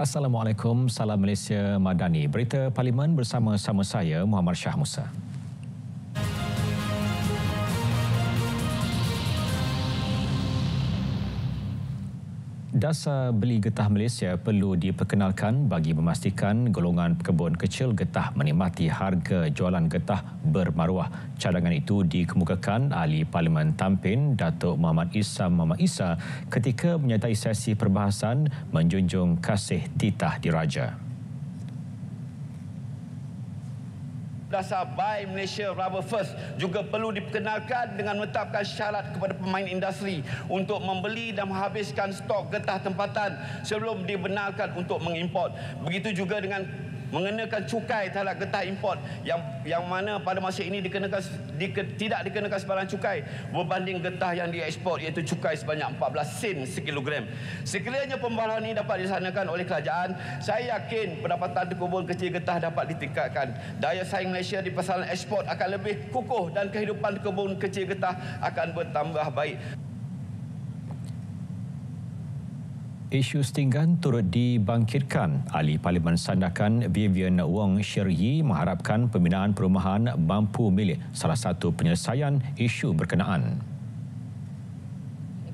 Assalamualaikum, salam Malaysia Madani. Berita Parlimen bersama-sama saya, Muhammad Shah Musa. Dasar beli getah Malaysia perlu diperkenalkan bagi memastikan golongan pekebun kecil getah menikmati harga jualan getah bermaruah. Cadangan itu dikemukakan Ahli Parlimen Tampin, Datuk Muhammad Isa ketika menyertai sesi perbahasan menjunjung kasih titah diraja. Dasar Buy Malaysia Rubber First juga perlu diperkenalkan dengan menetapkan syarat kepada pemain industri untuk membeli dan menghabiskan stok getah tempatan sebelum dibenarkan untuk mengimport. Begitu juga dengan mengenakan cukai terhadap getah import yang mana pada masa ini tidak dikenakan sebarang cukai berbanding getah yang diekspor, iaitu cukai sebanyak 14 sen sekilogram. Sekiranya pembaharuan ini dapat dilaksanakan oleh kerajaan, saya yakin pendapatan pekebun kecil getah dapat ditingkatkan. Daya saing Malaysia di pasaran ekspor akan lebih kukuh dan kehidupan pekebun kecil getah akan bertambah baik. Isu setinggan turut dibangkitkan. Ahli Parlimen Sandakan Vivian Wong Sheryi mengharapkan pembinaan perumahan mampu milik salah satu penyelesaian isu berkenaan.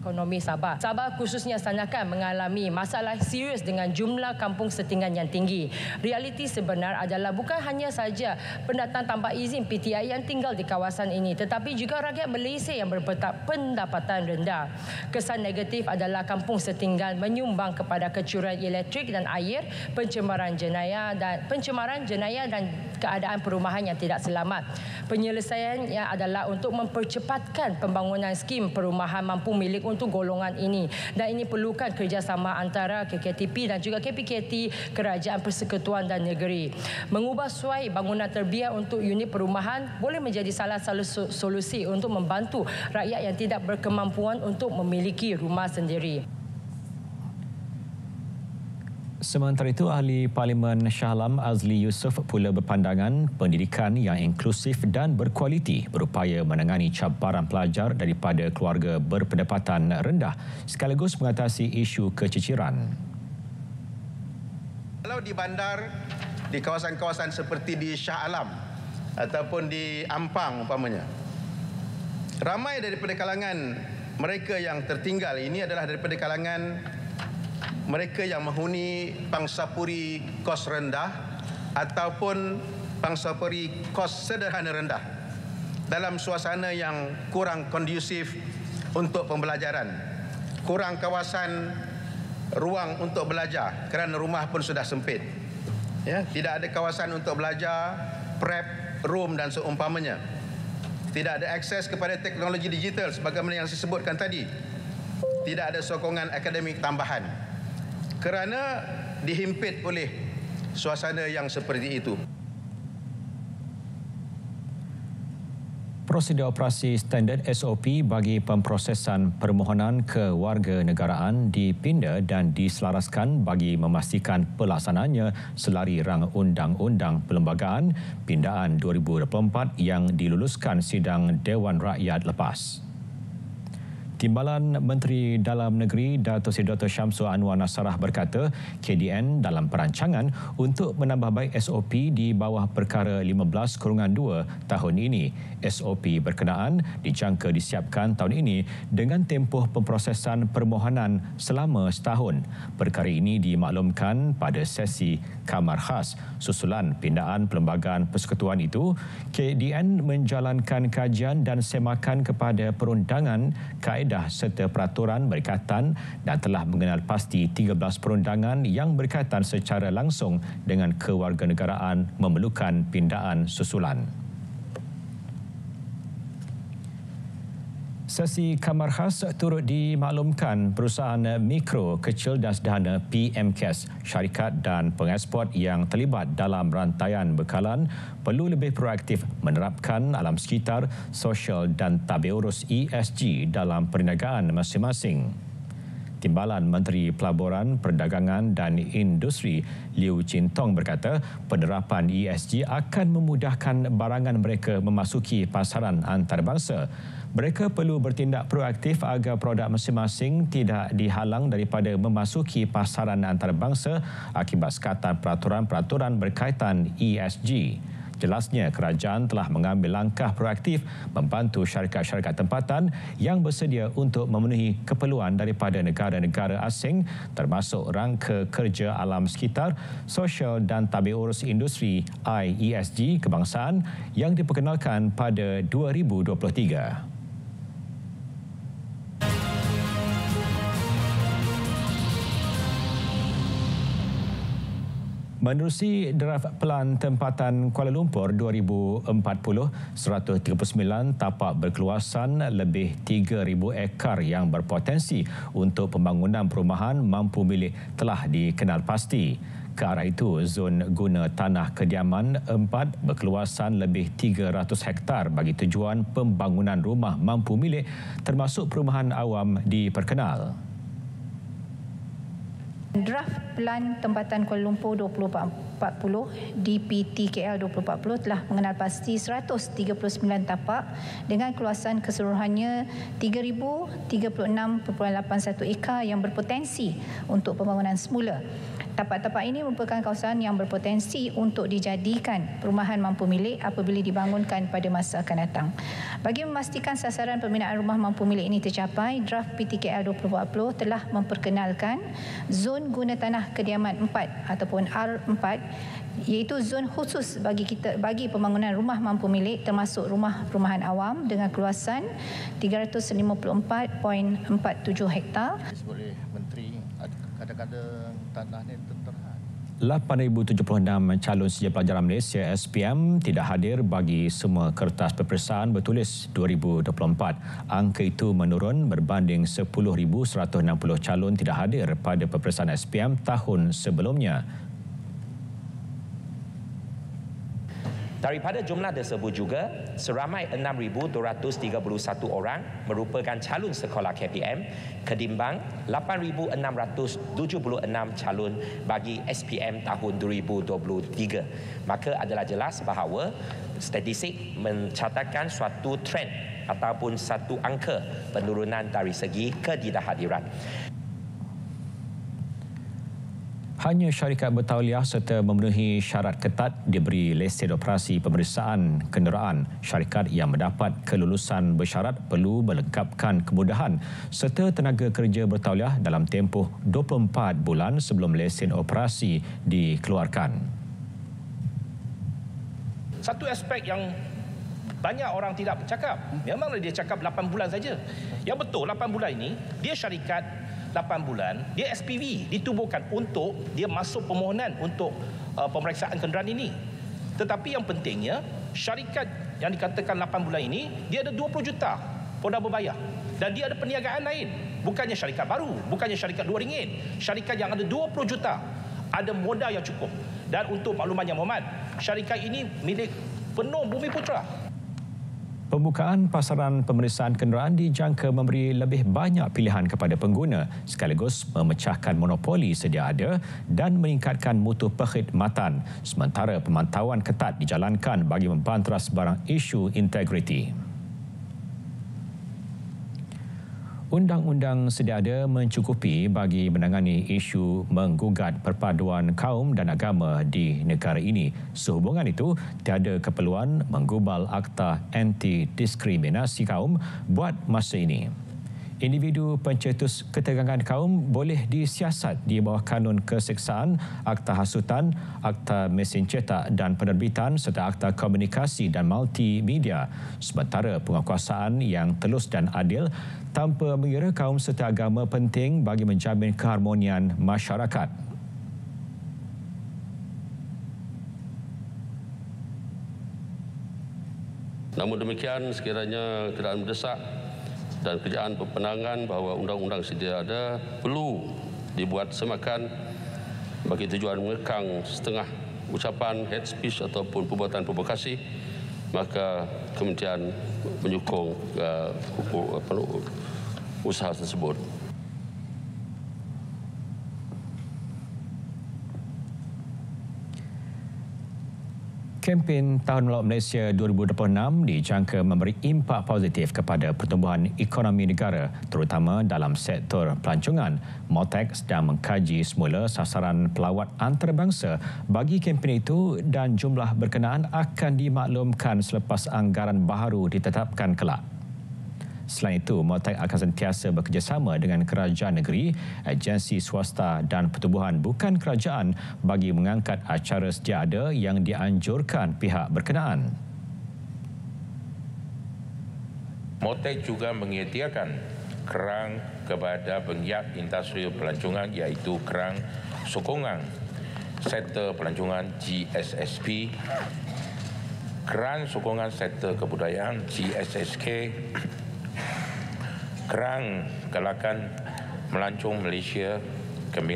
Ekonomi Sabah. Sabah khususnya Sandakan mengalami masalah serius dengan jumlah kampung setinggan yang tinggi. Realiti sebenar adalah bukan hanya saja pendatang tanpa izin PTI yang tinggal di kawasan ini, tetapi juga rakyat Malaysia yang berpendapatan rendah. Kesan negatif adalah kampung setinggan menyumbang kepada kecurangan elektrik dan air, pencemaran jenayah dan keadaan perumahan yang tidak selamat. Penyelesaiannya adalah untuk mempercepatkan pembangunan skim perumahan mampu milik untuk golongan ini, dan ini perlukan kerjasama antara KKTP dan juga KPKT, Kerajaan Persekutuan dan Negeri. Mengubah suai bangunan terbiar untuk unit perumahan boleh menjadi salah satu solusi untuk membantu rakyat yang tidak berkemampuan untuk memiliki rumah sendiri. Sementara itu, Ahli Parlimen Shah Alam Azli Yusof pula berpandangan pendidikan yang inklusif dan berkualiti berupaya menangani cabaran pelajar daripada keluarga berpendapatan rendah sekaligus mengatasi isu keciciran. Kalau di bandar, di kawasan-kawasan seperti di Shah Alam ataupun di Ampang umpamanya, ramai daripada kalangan mereka yang tertinggal ini adalah daripada kalangan mereka yang menghuni pangsapuri kos rendah ataupun pangsapuri kos sederhana rendah dalam suasana yang kurang kondusif untuk pembelajaran, kurang kawasan ruang untuk belajar kerana rumah pun sudah sempit. Ya, tidak ada kawasan untuk belajar, prep room dan seumpamanya. Tidak ada akses kepada teknologi digital sebagaimana yang saya sebutkan tadi. Tidak ada sokongan akademik tambahan kerana dihimpit oleh suasana yang seperti itu. Prosedur operasi standard SOP bagi pemprosesan permohonan kewarganegaraan dipinda dan diselaraskan bagi memastikan pelaksanaannya selari rang Undang-Undang Perlembagaan Pindaan 2024 yang diluluskan Sidang Dewan Rakyat lepas. Timbalan Menteri Dalam Negeri Datuk Seri Dr. Syamsul Anwar Nasarah berkata KDN dalam perancangan untuk menambah baik SOP di bawah Perkara 15/2 tahun ini. SOP berkenaan dijangka disiapkan tahun ini dengan tempoh pemprosesan permohonan selama setahun. Perkara ini dimaklumkan pada sesi Kamar Khas susulan pindaan Perlembagaan Persekutuan itu. KDN menjalankan kajian dan semakan kepada perundangan, kaedah serta peraturan berkaitan dan telah mengenal pasti 13 perundangan yang berkaitan secara langsung dengan kewarganegaraan memerlukan pindaan susulan. Sesi Kamar Khas turut dimaklumkan perusahaan mikro, kecil dan sederhana PMKes, syarikat dan pengeksport yang terlibat dalam rantaian bekalan perlu lebih proaktif menerapkan alam sekitar, sosial dan tabiurus ESG dalam perniagaan masing-masing. Timbalan Menteri Pelaburan, Perdagangan dan Industri Liew Chin Tong berkata penerapan ESG akan memudahkan barangan mereka memasuki pasaran antarabangsa. Mereka perlu bertindak proaktif agar produk masing-masing tidak dihalang daripada memasuki pasaran antarabangsa akibat sekatan peraturan-peraturan berkaitan ESG. Jelasnya, kerajaan telah mengambil langkah proaktif membantu syarikat-syarikat tempatan yang bersedia untuk memenuhi keperluan daripada negara-negara asing termasuk rangka kerja alam sekitar, sosial dan tabir urus industri IESG kebangsaan yang diperkenalkan pada 2023. Menerusi draft Pelan Tempatan Kuala Lumpur 2040, 139 tapak berkeluasan lebih 3,000 ekar yang berpotensi untuk pembangunan perumahan mampu milik telah dikenal pasti. Ke arah itu, zon guna tanah kediaman 4 berkeluasan lebih 300 hektar bagi tujuan pembangunan rumah mampu milik termasuk perumahan awam diperkenal. Draft Pelan Tempatan Kuala Lumpur 2040 DPT KL 2040 telah mengenal pasti 139 tapak dengan keluasan keseluruhannya 3,036.81 ekar yang berpotensi untuk pembangunan semula. Tapak-tapak ini merupakan kawasan yang berpotensi untuk dijadikan perumahan mampu milik apabila dibangunkan pada masa akan datang. Bagi memastikan sasaran pembinaan rumah mampu milik ini tercapai, draft PTKL 2040 telah memperkenalkan zon guna tanah kediaman 4 ataupun R4 iaitu zon khusus bagi pembangunan rumah mampu milik termasuk rumah perumahan awam dengan keluasan 354.47 hektar. Oleh Menteri, kadang-kadang tanah ini terterhad. 8,076 calon sijil pelajaran Malaysia SPM tidak hadir bagi semua kertas peperiksaan bertulis 2024. Angka itu menurun berbanding 10,160 calon tidak hadir pada peperiksaan SPM tahun sebelumnya. Daripada jumlah tersebut juga, seramai 6,231 orang merupakan calon sekolah KPM ketimbang 8,676 calon bagi SPM tahun 2023. Maka adalah jelas bahawa statistik mencatatkan suatu trend ataupun satu angka penurunan dari segi ketidakhadiran. Hanya syarikat bertauliah serta memenuhi syarat ketat diberi lesen operasi pemeriksaan kenderaan. Syarikat yang mendapat kelulusan bersyarat perlu melengkapkan kemudahan serta tenaga kerja bertauliah dalam tempoh 24 bulan sebelum lesen operasi dikeluarkan. Satu aspek yang banyak orang tidak bercakap, memanglah dia cakap 8 bulan saja. Yang betul 8 bulan ini, dia syarikat 8 bulan, dia SPV ditubuhkan untuk dia masuk permohonan untuk pemeriksaan kenderaan ini. Tetapi yang pentingnya, syarikat yang dikatakan 8 bulan ini, dia ada 20 juta ponda berbayar. Dan dia ada perniagaan lain. Bukannya syarikat baru, bukannya syarikat RM2. Syarikat yang ada 20 juta, ada modal yang cukup. Dan untuk makluman Yang Berhormat, syarikat ini milik penuh Bumi Putra. Pembukaan pasaran pemeriksaan kenderaan dijangka memberi lebih banyak pilihan kepada pengguna sekaligus memecahkan monopoli sedia ada dan meningkatkan mutu perkhidmatan sementara pemantauan ketat dijalankan bagi mempanteras barang isu integriti. Undang-undang sedia ada mencukupi bagi menangani isu menggugat perpaduan kaum dan agama di negara ini. Sehubungan itu, tiada keperluan menggubal Akta Anti-Diskriminasi Kaum buat masa ini. Individu pencetus ketegangan kaum boleh disiasat di bawah Kanun Keseksaan, Akta Hasutan, Akta Mesin Cetak dan Penerbitan serta Akta Komunikasi dan Multimedia. Sementara penguatkuasaan yang telus dan adil tanpa mengira kaum serta agama penting bagi menjamin keharmonian masyarakat. Namun demikian, sekiranya keadaan mendesak dan kerjaan pemenangan bahawa undang-undang sedia ada perlu dibuat semakan bagi tujuan mengekang setengah ucapan hate speech ataupun perbuatan provokasi, maka Kementerian menyokong usaha tersebut. Kempen Tahun Laut Malaysia 2026 dijangka memberi impak positif kepada pertumbuhan ekonomi negara, terutama dalam sektor pelancongan. MOTEC sedang mengkaji semula sasaran pelawat antarabangsa bagi kempen itu dan jumlah berkenaan akan dimaklumkan selepas anggaran baharu ditetapkan kelak. Selain itu, MOTEC akan sentiasa bekerjasama dengan kerajaan negeri, agensi swasta dan pertubuhan bukan kerajaan bagi mengangkat acara sedia ada yang dianjurkan pihak berkenaan. MOTEC juga menyediakan kerang kepada penggiat industri pelancongan iaitu kerang sokongan sektor pelancongan GSSP, kerang sokongan sektor kebudayaan GSSK, kerang galakan melancong Malaysia ke-9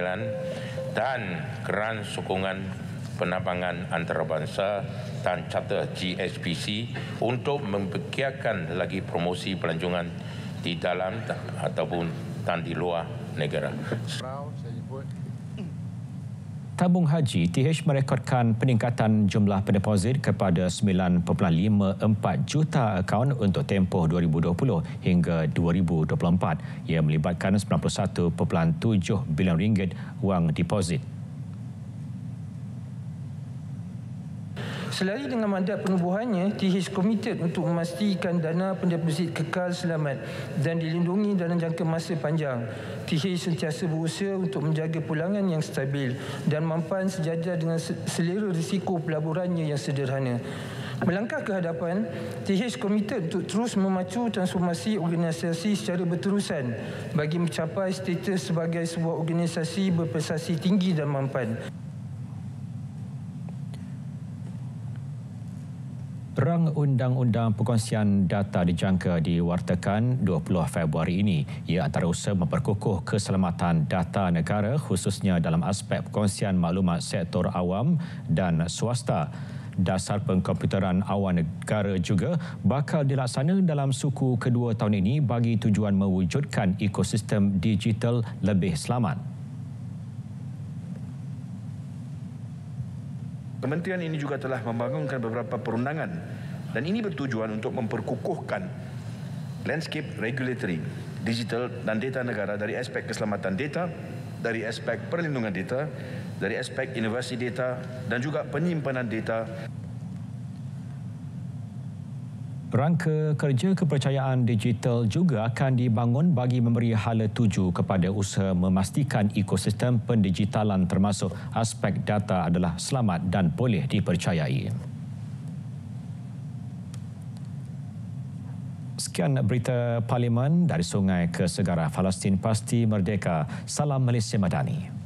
dan kerang sokongan penambangan antarabangsa dan charter GSPC untuk membiasakan lagi promosi pelancongan di dalam ataupun dan di luar negara. Tabung Haji TH merekodkan peningkatan jumlah pendeposit kepada 9.54 juta akaun untuk tempoh 2020 hingga 2024. Ia melibatkan 91.7 bilion ringgit wang deposit. Selari dengan mandat penubuhannya, TH komited untuk memastikan dana pendeposit kekal selamat dan dilindungi dalam jangka masa panjang. TH sentiasa berusaha untuk menjaga pulangan yang stabil dan mampan sejajar dengan selera risiko pelaburannya yang sederhana. Melangkah ke hadapan, TH komited untuk terus memacu transformasi organisasi secara berterusan bagi mencapai status sebagai sebuah organisasi berprestasi tinggi dan mampan. Rang Undang-Undang Perkongsian Data dijangka diwartakan 20 Februari ini. Ia antara usaha memperkukuh keselamatan data negara khususnya dalam aspek perkongsian maklumat sektor awam dan swasta. Dasar pengkomputeran awam negara juga bakal dilaksana dalam suku kedua tahun ini bagi tujuan mewujudkan ekosistem digital lebih selamat. Kementerian ini juga telah membangunkan beberapa perundangan dan ini bertujuan untuk memperkukuhkan landscape regulatory, digital dan data negara dari aspek keselamatan data, dari aspek perlindungan data, dari aspek inovasi data dan juga penyimpanan data. Rangka kerja kepercayaan digital juga akan dibangun bagi memberi hala tuju kepada usaha memastikan ekosistem pendigitalan termasuk aspek data adalah selamat dan boleh dipercayai. Sekian berita Parlimen dari Sungai ke Segara. Palestin pasti merdeka. Salam Malaysia Madani.